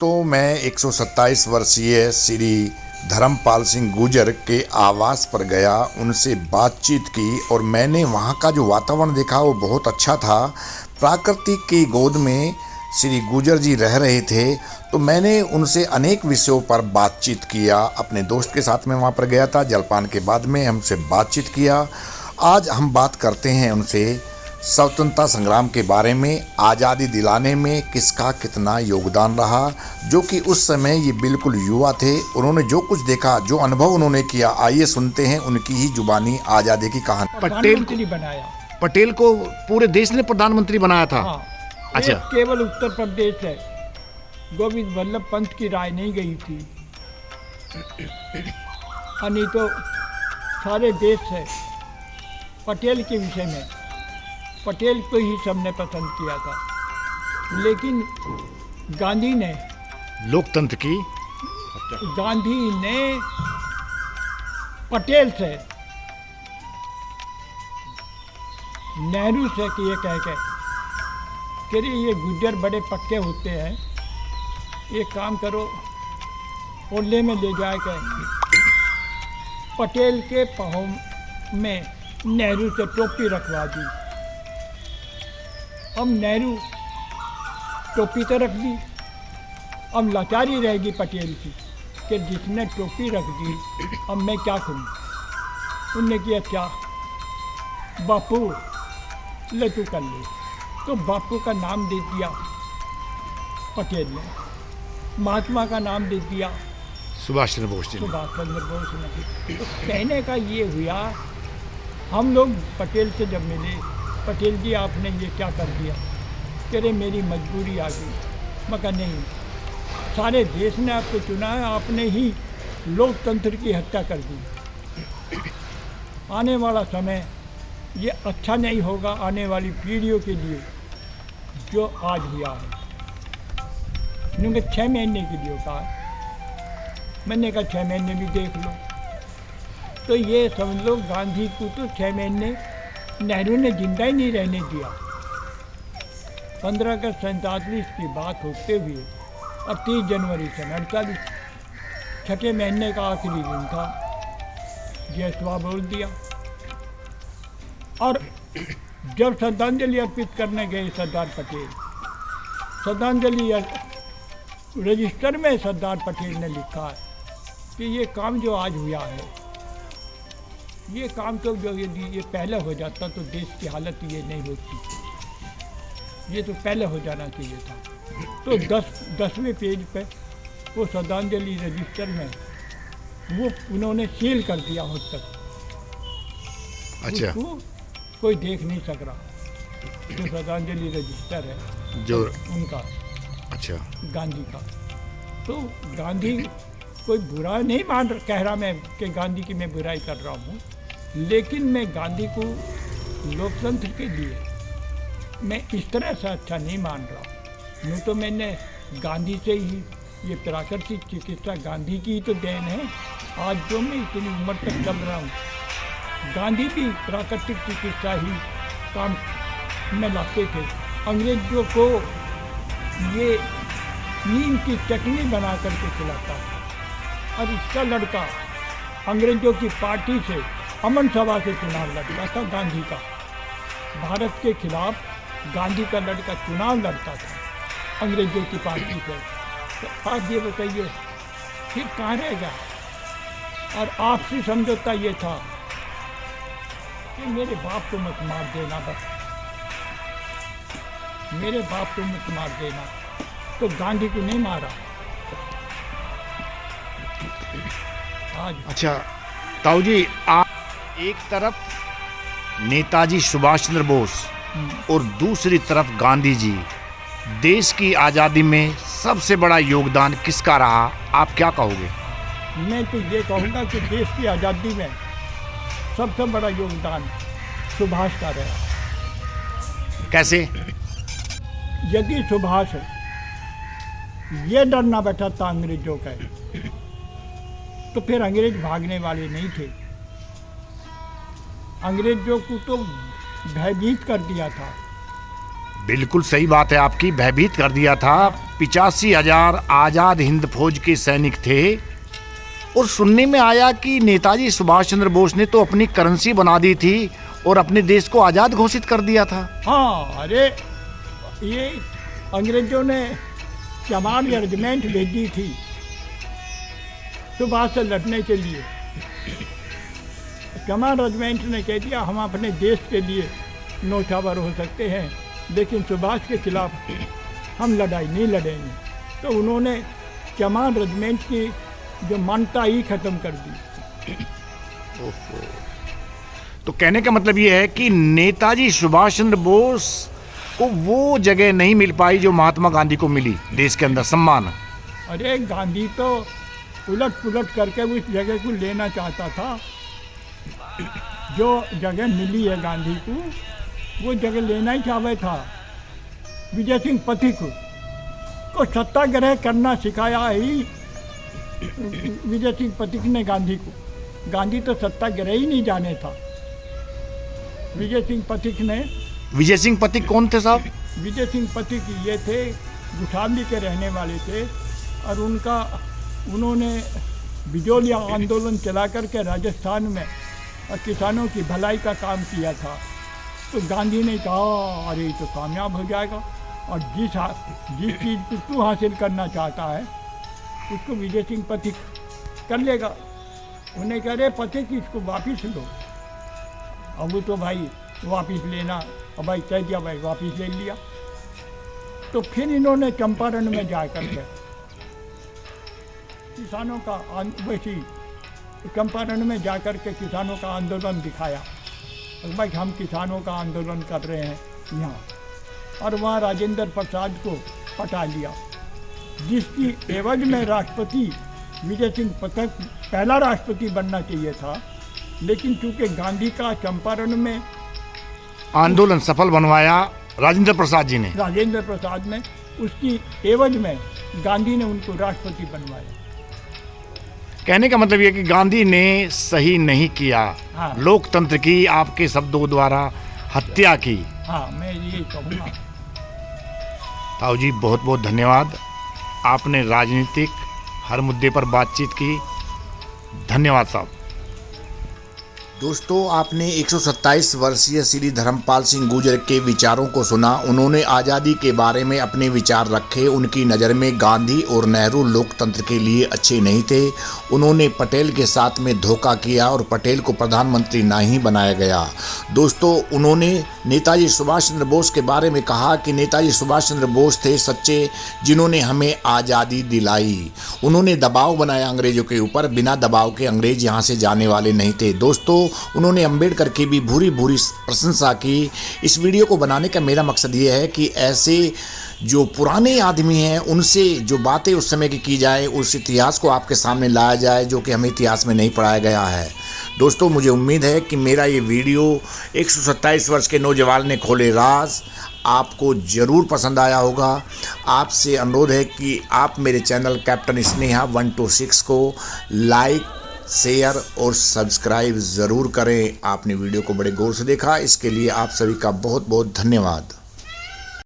तो मैं 127 वर्षीय श्री धर्मपाल सिंह गुर्जर के आवास पर गया, उनसे बातचीत की और मैंने वहाँ का जो वातावरण देखा वो बहुत अच्छा था। प्रकृति की गोद में श्री गुर्जर जी रह रहे थे, तो मैंने उनसे अनेक विषयों पर बातचीत किया। अपने दोस्त के साथ में वहाँ पर गया था, जलपान के बाद में हमसे बातचीत किया। आज हम बात करते हैं उनसे स्वतंत्रता संग्राम के बारे में, आज़ादी दिलाने में किसका कितना योगदान रहा, जो कि उस समय ये बिल्कुल युवा थे। उन्होंने जो कुछ देखा, जो अनुभव उन्होंने किया, आइए सुनते हैं उनकी ही जुबानी आज़ादी की कहानी। पटेल को पूरे देश ने प्रधानमंत्री बनाया था। हाँ, अच्छा, केवल उत्तर प्रदेश है, गोविंद वल्लभ पंत की राय नहीं गई थी, नहीं तो सारे देश है। पटेल के विषय में पटेल को ही सबने पसंद किया था, लेकिन गांधी ने पटेल से, नेहरू से कि ये कह के ये गुर्जर बड़े पक्के होते हैं, ये काम करो, ओल्ले में ले जाए के पटेल के पाँव में नेहरू से टोपी रखवा दी। अब नेहरू टोपी तो रख दी, अब लाचारी रहेगी पटेल की कि जिसने टोपी रख दी, अब मैं क्या करूं। उनने किया क्या, बापू ले तू कर ले, तो बापू का नाम दे दिया पटेल ने, महात्मा का नाम दे दिया सुभाष चंद्र बोस ने। तो कहने का ये हुआ, हम लोग पटेल से जब मिले, पटेल जी आपने ये क्या कर दिया, कह रहे मेरी मजबूरी आ गई। मैं कहा नहीं, सारे देश ने आपको चुना है, आपने ही लोकतंत्र की हत्या कर दी। आने वाला समय ये अच्छा नहीं होगा आने वाली पीढ़ियों के लिए जो आज हुआ है। क्योंकि 6 महीने के लिए होता है, मैंने कहा 6 महीने भी देख लो। तो ये समझ लो गांधी को तो 6 महीने नेहरू ने जिंदा ही नहीं रहने दिया। 15 अगस्त 47 की बात होते हुए और 30 जनवरी 48, 6ठे महीने का आखिरी दिन था, जय सुबह बोल दिया। और जब श्रद्धांजलि अर्पित करने गए सरदार पटेल, श्रद्धांजलि रजिस्टर में सरदार पटेल ने लिखा है कि ये काम जो आज हुआ है, ये काम तो जो यदि ये पहले हो जाता तो देश की हालत ये नहीं होती, ये तो पहले हो जाना चाहिए था। तो 10वें पेज पे वो श्रद्धांजलि रजिस्टर में वो उन्होंने सील कर दिया हो तक। अच्छा, कोई देख नहीं सक रहा। जो श्रद्धांजलि रजिस्टर है जो उनका, अच्छा, गांधी का, तो गांधी कोई बुरा नहीं कह रहा मैं कि गांधी की मैं बुराई कर रहा हूँ, लेकिन मैं गांधी को लोकतंत्र के लिए मैं इस तरह से अच्छा नहीं मान रहा। यूँ तो मैंने गांधी से ही ये प्राकृतिक चिकित्सा गांधी की ही तो देन है। आज जो मैं इतनी उम्र तक चल रहा हूँ, गांधी भी प्राकृतिक चिकित्सा ही काम में लाते थे। अंग्रेजों को ये नीम की चटनी बना करके खिलाता था, और इसका लड़का अंग्रेजों की पार्टी से अमन सभा से चुनाव लड़ता था। गांधी का भारत के खिलाफ गांधी का लड़का चुनाव लड़ता था अंग्रेजों की पार्टी से। तो आज ये बताइए फिर कहाँ रहेगा। और आपसी समझौता ये था कि मेरे बाप को मत मार देना, बस मेरे बाप को मत मार देना। तो गांधी को नहीं मारा आज। अच्छा ताऊ जी, आप एक तरफ नेताजी सुभाष चंद्र बोस और दूसरी तरफ गांधी जी, देश की आज़ादी में सबसे बड़ा योगदान किसका रहा, आप क्या कहोगे? मैं तो ये कहूँगा कि देश की आज़ादी में सबसे बड़ा योगदान सुभाष का रहा। कैसे? यदि सुभाष ये डर ना बैठा था अंग्रेजों का, तो फिर अंग्रेज भागने वाले नहीं थे। अंग्रेजों को तो भयभीत कर दिया था बिल्कुल सही बात है आपकी, भयभीत कर दिया था। 85,000 आज़ाद हिंद फौज के सैनिक थे और सुनने में आया कि नेताजी सुभाष चंद्र बोस ने तो अपनी करेंसी बना दी थी और अपने देश को आज़ाद घोषित कर दिया था। हाँ, अरे ये अंग्रेजों ने चमार रेजिमेंट भेजी थी सुभाष से लड़ने के लिए। चमार रेजिमेंट ने कह दिया हम अपने देश के लिए नौछावर हो सकते हैं, लेकिन सुभाष के खिलाफ हम लड़ाई नहीं लड़ेंगे। तो उन्होंने चमार रेजिमेंट की जो मान्यता ही खत्म कर दी। तो कहने का मतलब ये है कि नेताजी सुभाष चंद्र बोस को वो जगह नहीं मिल पाई जो महात्मा गांधी को मिली देश के अंदर सम्मान। अरे गांधी तो उलट पुलट करके उस जगह को लेना चाहता था। जो जगह मिली है गांधी को वो जगह लेना ही चाहता था। विजय सिंह पथिक को सत्याग्रह करना सिखाया ही विजय सिंह पथिक ने गांधी को। गांधी तो सत्याग्रह ही नहीं जाने था। विजय सिंह पथिक ने। विजय सिंह पथिक कौन थे साहब? विजय सिंह पथिक ये थे, गुठाली के रहने वाले थे और उन्होंने बिजोलिया आंदोलन चला करके राजस्थान में और किसानों की भलाई का काम किया था। तो गांधी ने कहा अरे तो कामयाब हो जाएगा और जिस चीज़ को तू हासिल करना चाहता है उसको विजय सिंह पथिक कर लेगा। उन्हें कह रहे पथिक इसको वापिस लो। अब वो तो भाई वापिस लेना, अब भाई कह दिया भाई वापिस ले लिया। तो फिर इन्होंने चंपारण में जा करके किसानों का वैसी चंपारण में जा कर के किसानों का आंदोलन दिखाया। भाई हम किसानों का आंदोलन कर रहे हैं यहाँ, और वहाँ राजेंद्र प्रसाद को पटा लिया, जिसकी एवज में राष्ट्रपति विजय सिंह पथिक पहला राष्ट्रपति बनना चाहिए था। लेकिन चूँकि गांधी का चंपारण में आंदोलन सफल बनवाया राजेंद्र प्रसाद जी ने, उसकी एवज में गांधी ने उनको राष्ट्रपति बनवाया। कहने का मतलब ये कि गांधी ने सही नहीं किया। हाँ। लोकतंत्र की आपके शब्दों द्वारा हत्या की। हाँ, मैं ये कहूँगा। ताऊ जी बहुत बहुत धन्यवाद, आपने राजनीतिक हर मुद्दे पर बातचीत की। धन्यवाद साहब। दोस्तों, आपने 127 वर्षीय श्री धर्मपाल सिंह गुर्जर के विचारों को सुना। उन्होंने आज़ादी के बारे में अपने विचार रखे। उनकी नज़र में गांधी और नेहरू लोकतंत्र के लिए अच्छे नहीं थे। उन्होंने पटेल के साथ में धोखा किया और पटेल को प्रधानमंत्री ना ही बनाया गया। दोस्तों, उन्होंने नेताजी सुभाष चंद्र बोस के बारे में कहा कि नेताजी सुभाष चंद्र बोस थे सच्चे जिन्होंने हमें आज़ादी दिलाई। उन्होंने दबाव बनाया अंग्रेज़ों के ऊपर, बिना दबाव के अंग्रेज़ यहाँ से जाने वाले नहीं थे। दोस्तों, उन्होंने अंबेडकर की भी भूरी भूरी प्रशंसा की। इस वीडियो को बनाने का मेरा मकसद ये है कि ऐसे जो पुराने आदमी हैं उनसे जो बातें उस समय की जाए, उस इतिहास को आपके सामने लाया जाए जो कि हमें इतिहास में नहीं पढ़ाया गया है। दोस्तों, मुझे उम्मीद है कि मेरा ये वीडियो 127 वर्ष के नौजवान ने खोले राज आपको ज़रूर पसंद आया होगा। आपसे अनुरोध है कि आप मेरे चैनल कैप्टन स्नेहा 126 को लाइक, शेयर और सब्सक्राइब ज़रूर करें। आपने वीडियो को बड़े गौर से देखा, इसके लिए आप सभी का बहुत बहुत धन्यवाद।